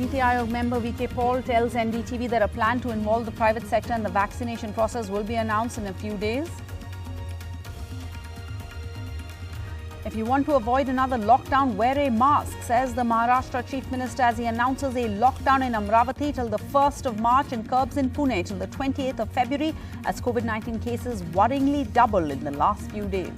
NITI Aayog member VK Paul tells NDTV that a plan to involve the private sector in the vaccination process will be announced in a few days. If you want to avoid another lockdown, wear a mask, says the Maharashtra Chief Minister as he announces a lockdown in Amravati till the 1st of March and curbs in Pune till the 28th of February as COVID-19 cases worryingly double in the last few days.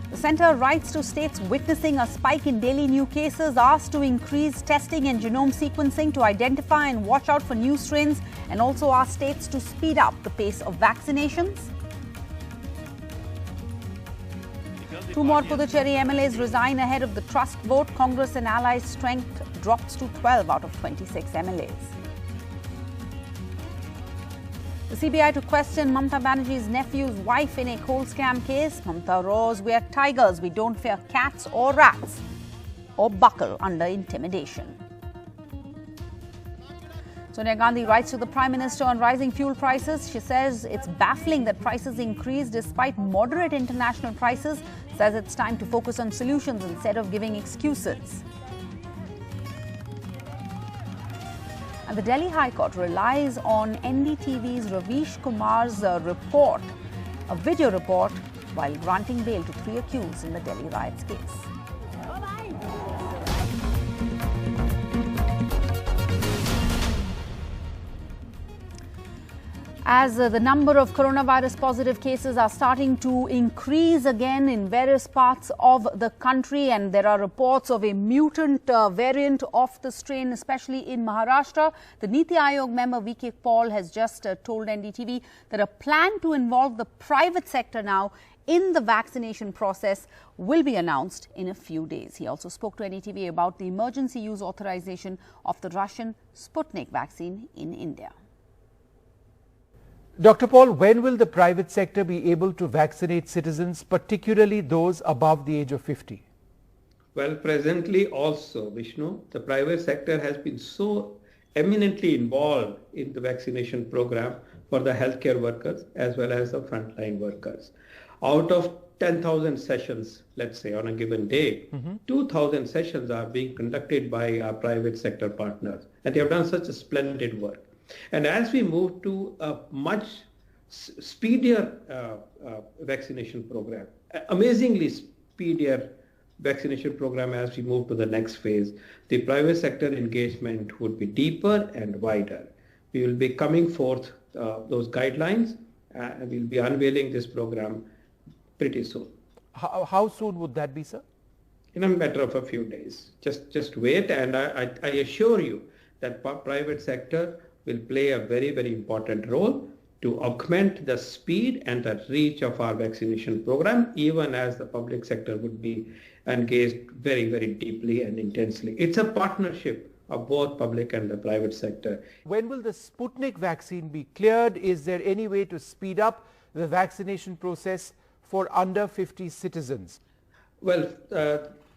The centre writes to states witnessing a spike in daily new cases, asked to increase testing and genome sequencing to identify and watch out for new strains, and also asked states to speed up the pace of vaccinations. Two more Puducherry MLAs resign ahead of the trust vote. Congress and allies' strength drops to 12 out of 26 MLAs. The CBI to question Mamata Banerjee's nephew's wife in a coal scam case. Mamata roars, "We are tigers, we don't fear cats or rats or buckle under intimidation." Sonia Gandhi writes to the Prime Minister on rising fuel prices. She says it's baffling that prices increase despite moderate international prices. Says it's time to focus on solutions instead of giving excuses. And the Delhi High Court relies on NDTV's Ravish Kumar's report, a video report, while granting bail to 3 accused in the Delhi riots case. As the number of coronavirus positive cases are starting to increase again in various parts of the country, and there are reports of a mutant variant of the strain, especially in Maharashtra, the NITI Aayog member VK Paul has just told NDTV that a plan to involve the private sector now in the vaccination process will be announced in a few days. He also spoke to NDTV about the emergency use authorization of the Russian Sputnik vaccine in India. Dr. Paul, when will the private sector be able to vaccinate citizens, particularly those above the age of 50? Well, presently also, Vishnu, the private sector has been so eminently involved in the vaccination program for the healthcare workers as well as the frontline workers. Out of 10,000 sessions, let's say, on a given day, 2,000 sessions are being conducted by our private sector partners. And they have done such a splendid work. And as we move to a much speedier vaccination program, amazingly speedier vaccination program as we move to the next phase, the private sector engagement would be deeper and wider. We will be coming forth those guidelines and we'll be unveiling this program pretty soon. How soon would that be, sir? In a matter of a few days. Just wait, and I assure you that private sector will play a very, very important role to augment the speed and the reach of our vaccination program, even as the public sector would be engaged very, very deeply and intensely. It's a partnership of both public and the private sector. When will the Sputnik vaccine be cleared? Is there any way to speed up the vaccination process for under 50 citizens? Well,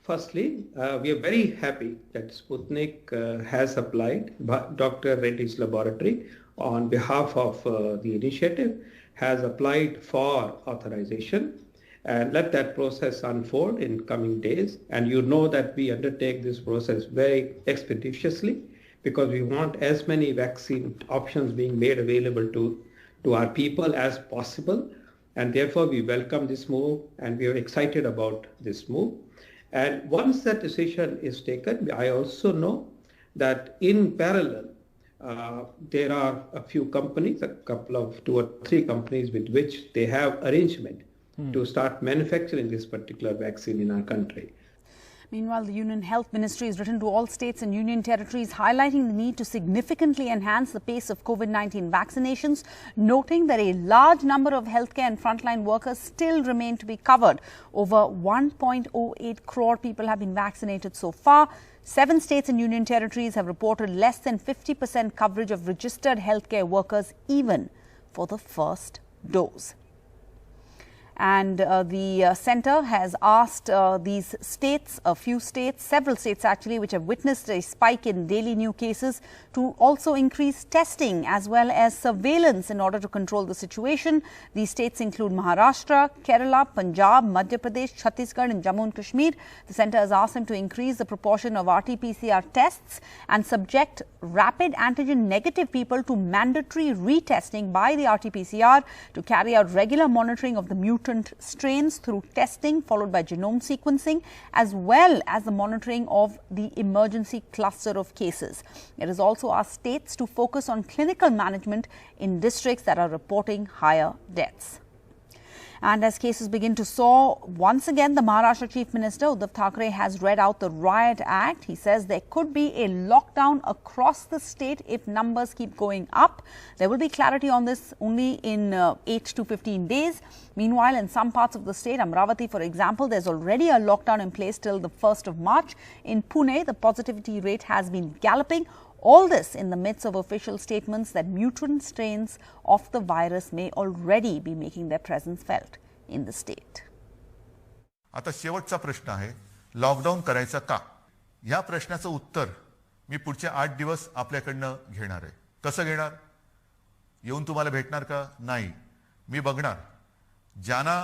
firstly, we are very happy that Sputnik has applied. Dr. Reddy's laboratory, on behalf of the initiative, has applied for authorization, and let that process unfold in coming days. And you know that we undertake this process very expeditiously because we want as many vaccine options being made available to our people as possible. And therefore, we welcome this move and we are excited about this move. And once that decision is taken, I also know that in parallel, there are a few companies, two or three companies with which they have arrangement to start manufacturing this particular vaccine in our country. Meanwhile, the Union Health Ministry has written to all states and union territories highlighting the need to significantly enhance the pace of COVID-19 vaccinations, noting that a large number of healthcare and frontline workers still remain to be covered. Over 1.08 crore people have been vaccinated so far. 7 states and union territories have reported less than 50% coverage of registered healthcare workers even for the first dose. And the centre has asked these states, several states actually, which have witnessed a spike in daily new cases, to also increase testing as well as surveillance in order to control the situation. These states include Maharashtra, Kerala, Punjab, Madhya Pradesh, Chhattisgarh and Jammu and Kashmir. The centre has asked them to increase the proportion of RT-PCR tests and subject rapid antigen negative people to mandatory retesting by the RT-PCR to carry out regular monitoring of the mutant strains through testing followed by genome sequencing, as well as the monitoring of the emergency cluster of cases. It has also asked states to focus on clinical management in districts that are reporting higher deaths. And as cases begin to soar, once again, the Maharashtra Chief Minister Uddhav Thackeray has read out the Riot Act. He says there could be a lockdown across the state if numbers keep going up. There will be clarity on this only in 8 to 15 days. Meanwhile, in some parts of the state, Amravati, for example, there's already a lockdown in place till the 1st of March. In Pune, the positivity rate has been galloping. All this in the midst of official statements that mutant strains of the virus may already be making their presence felt in the state. आता शेवटचा प्रश्न आहे, lockdown करायचा का? या प्रश्नाचं उत्तर मी पुढचे 8 दिवस आपल्याकडनं घेणार आहे. कसं घेणार? येऊन तुम्हाला भेटणार का? नाही. मी बघणार. ज्यांना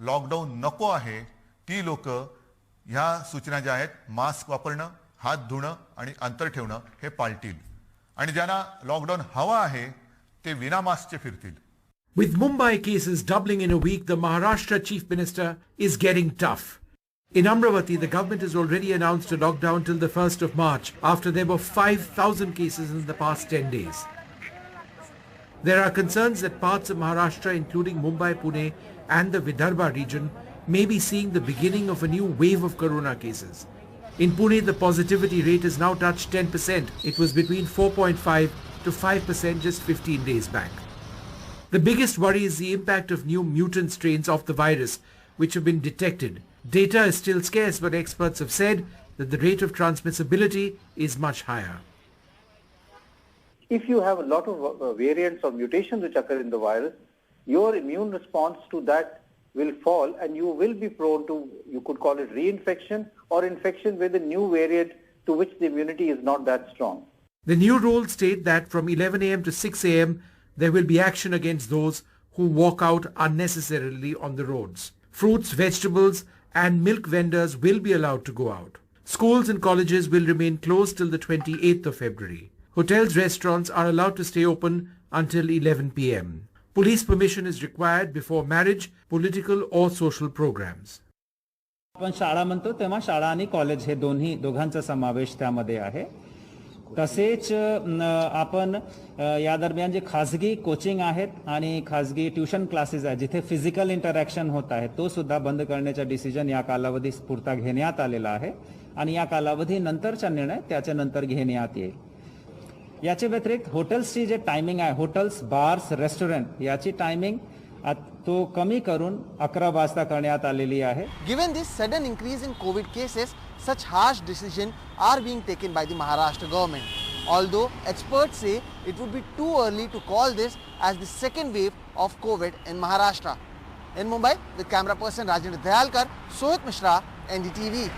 लॉकडाऊन नको आहे ती लोक ह्या सूचना ज्या आहेत, मास्क वापरणं, हात धुणं आणि अंतर ठेवणं हे पाळतील. आणि ज्यांना लॉकडाऊन हवा आहे ते विना मास्कचे फिरतील. With Mumbai cases doubling in a week, the Maharashtra Chief Minister is getting tough. In Amravati, the government has already announced a lockdown till the 1st of March after there were 5,000 cases in the past 10 days. There are concerns that parts of Maharashtra, including Mumbai, Pune and the Vidarbha region, may be seeing the beginning of a new wave of corona cases. In Pune, the positivity rate has now touched 10%. It was between 4.5 to 5% just 15 days back. The biggest worry is the impact of new mutant strains of the virus, which have been detected. Data is still scarce, but experts have said that the rate of transmissibility is much higher. If you have a lot of variants or mutations which occur in the virus, your immune response to that will fall and you will be prone to, you could call it reinfection or infection with a new variant to which the immunity is not that strong. The new rules state that from 11 a.m. to 6 a.m. there will be action against those who walk out unnecessarily on the roads. Fruits, vegetables and milk vendors will be allowed to go out. Schools and colleges will remain closed till the 28th of February. Hotels, restaurants are allowed to stay open until 11 p.m. Police permission is required before marriage, political or social programs. आपण शाळा म्हणतो तेव्हा शाळा आणि college हे दोघांचा समावेश त्यामध्ये आहे. तसेच आपण या दरम्यान जे खासगी कोचिंग आहेत आणि खासगी ट्यूशन क्लासेस आहेत जिथे फिजिकल इंटरॅक्शन होत आहे तो सुद्धा बंद करण्याचा डिसिजन या कालावधी पुरता घेण्यात आलेला आहे आणि या कालावधी नंतरचा निर्णय त्याच्या नंतर घेण्यात येईल. याच्या व्यतिरिक्त हॉटेल्सची जे टायमिंग आहे, हॉटेल्स, बार्स, रेस्टॉरंट याची टायमिंग तो कमी करून 11 वाजता करण्यात आलेली आहे. Given this sudden increase in COVID cases, such harsh decisions are being taken by the Maharashtra government. Although experts say it would be too early to call this as the second wave of COVID in Maharashtra. In Mumbai, with camera person Rajendra Dayalkar, Sohit Mishra, NDTV.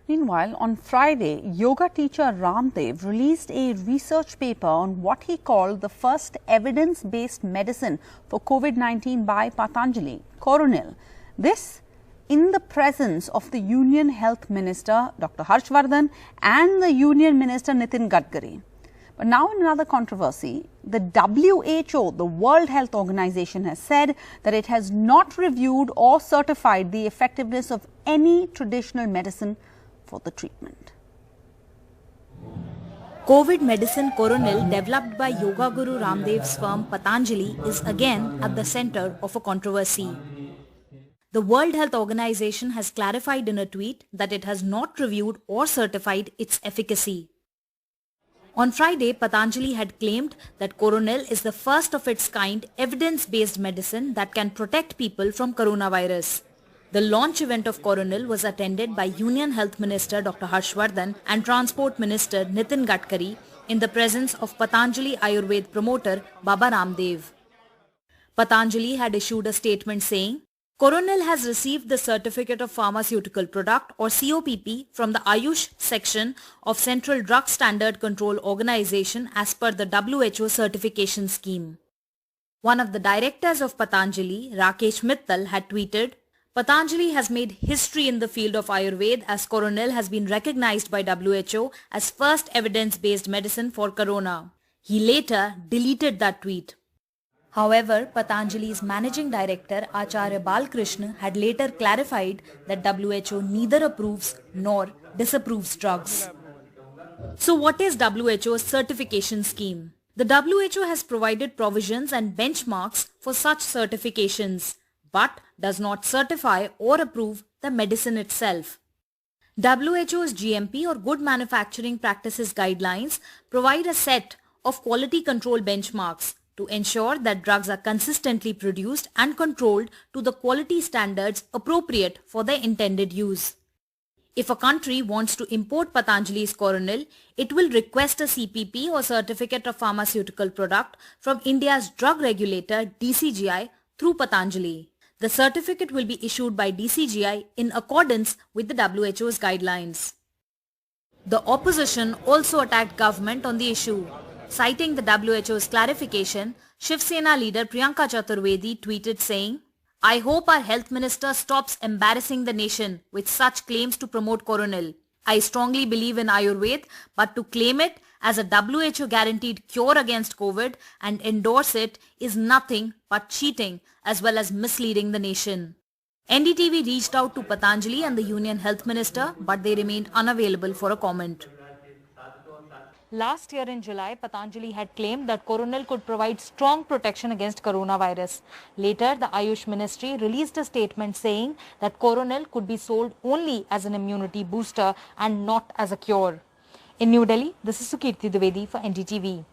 Meanwhile, on Friday, yoga teacher Ramdev released a research paper on what he called the first evidence-based medicine for COVID-19 by Patanjali, Coronil. This in the presence of the Union Health Minister, Dr. Harshvardhan, and the Union Minister, Nitin Gadkari. But now in another controversy, the WHO, the World Health Organization, has said that it has not reviewed or certified the effectiveness of any traditional medicine for the treatment. COVID medicine Coronil, developed by Yoga Guru Ramdev's firm Patanjali, is again at the center of a controversy. The World Health Organization has clarified in a tweet that it has not reviewed or certified its efficacy. On Friday, Patanjali had claimed that Coronil is the first of its kind evidence-based medicine that can protect people from coronavirus. The launch event of Coronil was attended by Union Health Minister Dr. Harshvardhan and Transport Minister Nitin Gadkari in the presence of Patanjali Ayurved promoter Baba Ramdev. Patanjali had issued a statement saying, Coronel has received the Certificate of Pharmaceutical Product or COPP from the Ayush section of Central Drug Standard Control Organization as per the WHO certification scheme. One of the directors of Patanjali, Rakesh Mittal, had tweeted, Patanjali has made history in the field of Ayurveda as Coronel has been recognized by WHO as first evidence-based medicine for corona. He later deleted that tweet. However, Patanjali's managing director Acharya Balkrishna had later clarified that WHO neither approves nor disapproves drugs. So what is WHO's certification scheme? The WHO has provided provisions and benchmarks for such certifications, but does not certify or approve the medicine itself. WHO's GMP or Good Manufacturing Practices guidelines provide a set of quality control benchmarks to ensure that drugs are consistently produced and controlled to the quality standards appropriate for their intended use. If a country wants to import Patanjali's Coronel, it will request a CPP or Certificate of Pharmaceutical Product from India's drug regulator DCGI through Patanjali. The certificate will be issued by DCGI in accordance with the WHO's guidelines. The opposition also attacked government on the issue. Citing the WHO's clarification, Shiv Sena leader Priyanka Chaturvedi tweeted saying, I hope our health minister stops embarrassing the nation with such claims to promote Coronel. I strongly believe in Ayurveda, but to claim it as a WHO guaranteed cure against COVID and endorse it is nothing but cheating as well as misleading the nation. NDTV reached out to Patanjali and the Union Health Minister, but they remained unavailable for a comment. Last year in July, Patanjali had claimed that Coronel could provide strong protection against coronavirus. Later, the Ayush Ministry released a statement saying that Coronel could be sold only as an immunity booster and not as a cure. In New Delhi, this is Sukirti Dwivedi for NDTV.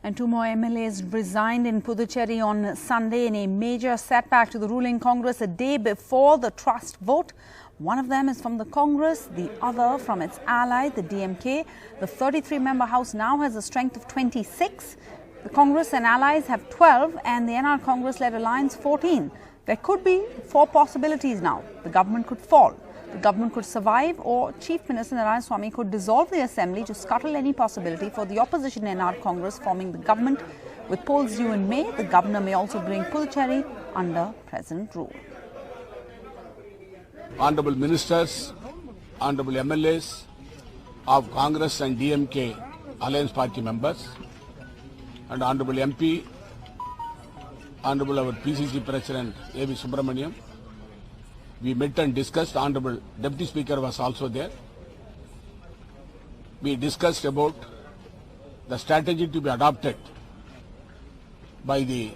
And two more MLAs resigned in Puducherry on Sunday in a major setback to the ruling Congress a day before the trust vote. One of them is from the Congress, the other from its ally, the DMK. The 33-member House now has a strength of 26. The Congress and allies have 12 and the NR Congress-led alliance 14. There could be 4 possibilities now. The government could fall, the government could survive, or Chief Minister Narayan could dissolve the assembly to scuttle any possibility for the opposition NR Congress forming the government. With polls due in May, the governor may also bring Puducherry under President rule. Honorable Ministers, Honorable MLAs of Congress and DMK Alliance Party members, and Honorable MP, Honorable our PCC President A.V. Subramaniam, we met and discussed. Honorable Deputy Speaker was also there. We discussed about the strategy to be adopted by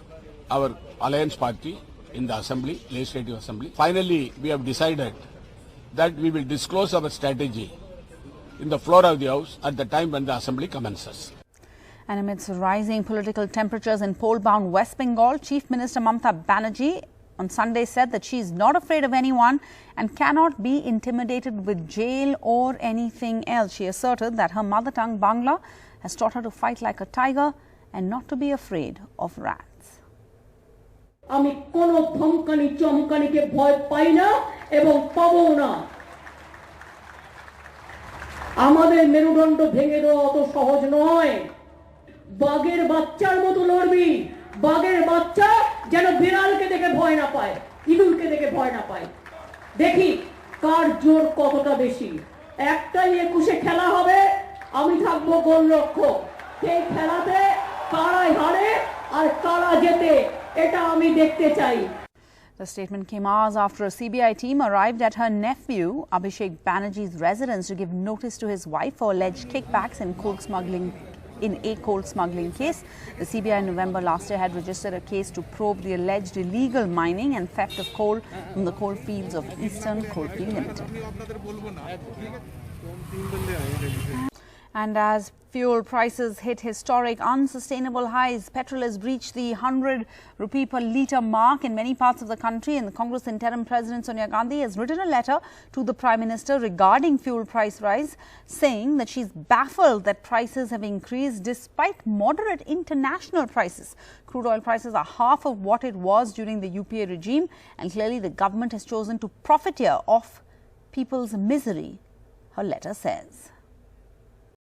our Alliance Party in the Assembly, Legislative Assembly. Finally, we have decided that we will disclose our strategy in the floor of the House at the time when the Assembly commences. And amidst rising political temperatures in poll-bound West Bengal, Chief Minister Mamata Banerjee on Sunday said that she is not afraid of anyone and cannot be intimidated with jail or anything else. She asserted that her mother tongue Bangla has taught her to fight like a tiger and not to be afraid of rats. আমি কোন ধমকানি চমকানিকে ভয় পাই না এবং পাবো না আমাদের মেরুদণ্ড ভেঙে দেওয়া অত সহজ নয় বাঘের বাচ্চার মতো লড়বি বাঘের বাচ্চা যেন বিড়ালকে দেখে ভয় না পায় ইঁদুরকে দেখে ভয় না পায় দেখি কার জোর কতটা বেশি একটাই 21 খেলা হবে আমি থাকবো গোলরক্ষক সেই খেলাতে কারাই হারে আর কারা জেতে The statement came hours after a CBI team arrived at her nephew Abhishek Banerjee's residence to give notice to his wife for alleged kickbacks in a coal smuggling case. The CBI in November last year had registered a case to probe the alleged illegal mining and theft of coal from the coal fields of Eastern Coalfield Limited. And as fuel prices hit historic unsustainable highs, petrol has breached the 100 rupee per litre mark in many parts of the country, and the Congress interim president Sonia Gandhi has written a letter to the Prime Minister regarding fuel price rise, saying that she's baffled that prices have increased despite moderate international prices. Crude oil prices are half of what it was during the UPA regime, and clearly the government has chosen to profiteer off people's misery, her letter says.